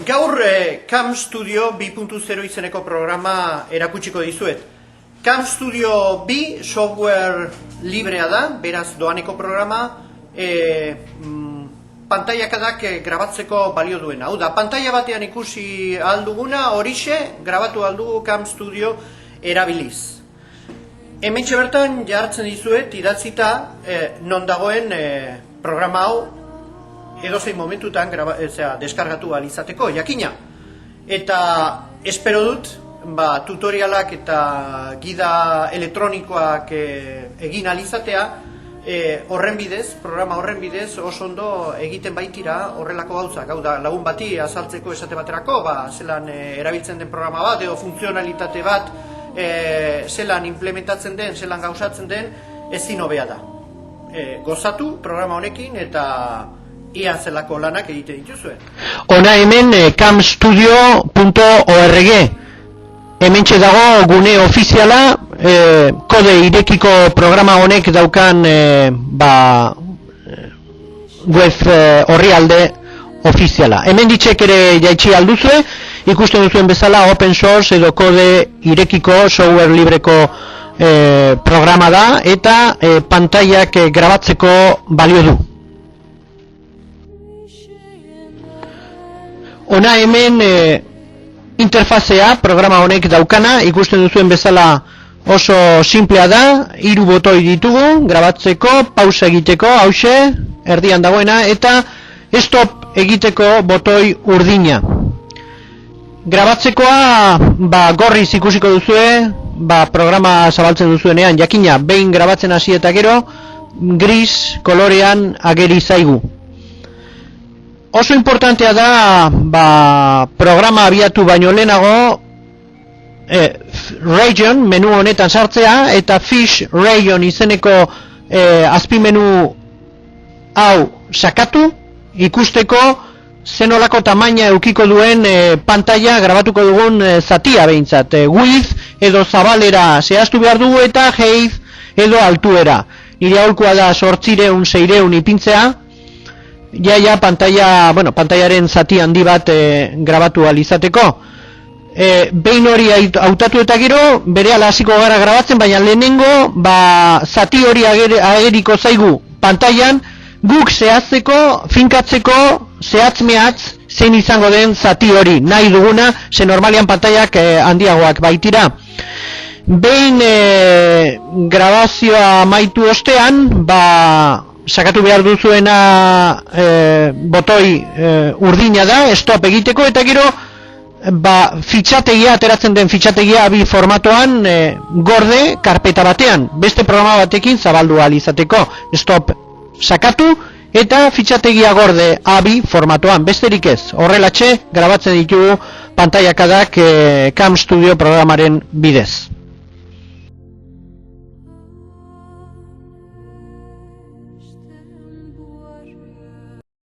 Gaur Cam Studio 2.0 izeneko programa erakutsiko dizuet. Cam Studio 2 software librea da, beraz doaneko programa, pantailakadak grabatzeko balio duena. Hau da, pantaila batean ikusi alduguna, horixe, grabatu aldugu Cam Studio erabiliz. Hementxe bertan jartzen dizuet idatzita non dagoen programa hau edozein momentutan deskargatu alizateko, jakina. Eta espero dut, tutorialak eta gida elektronikoak egin alizatea, programa horren bidez, oso ondo egiten baitira horrelako gauzak. Hau da, lagun bati azaltzeko esate baterako, zelan erabiltzen den programa bat, edo funtzionalitate bat, zelan implementatzen den, zelan gauzatzen den, ezin hobea da. Gozatu programa honekin eta ia zelako lanak egiten dituzue. Ona hemen camstudio.org hementxe dago gune ofiziala, kode irekiko programa honek daukan web orrialde ofiziala. Hemen ditxek ere jaitsi alduzue, ikusten duzuen bezala open source edo kode irekiko software libreko programa da eta pantailak grabatzeko balio du. Ona hemen interfazea programa honek daukana, ikusten duzuen bezala oso simplea da, 3 botoi ditugu, grabatzeko, pausa egiteko, hause, erdian dagoena, eta stop egiteko botoi urdina. Grabatzekoa, gorriz ikusiko duzue, programa zabaltzen duzuenean, jakina, behin grabatzen hasi eta gero, gris kolorean ageri zaigu. Oso importantea da, programa abiatu baino lehenago, region, menu honetan sartzea, eta fish region izeneko azpimenu hau sakatu, ikusteko zenolako tamaina eukiko duen pantaila grabatuko dugun zatia behintzat. Width edo zabalera zehaztu behar dugu eta height edo altuera. Nire aholkua da 800-600 ipintzea, pantailaren zati handi bat grabatu alizateko. Behin hori hautatu eta gero, berehala hasiko gara grabatzen, baina lehenengo, zati hori ageriko zaigu pantailan, guk zehazteko, finkatzeko, zehatz-mehatz, zein izango den zati hori, nahi duguna, ze normalian pantailak handiagoak baitira. Behin grabazioa amaitu ostean, sakatu behar duzuena botoi urdina da, stop egiteko, eta gero fitxategia, ateratzen den fitxategia abi formatoan gorde karpeta batean, beste programa batekin zabaldu ahal izateko. Stop sakatu eta fitxategia gorde abi formatoan, besterik ez. Horrelatxe grabatzen ditugu pantailakadak Cam Studio programaren bidez.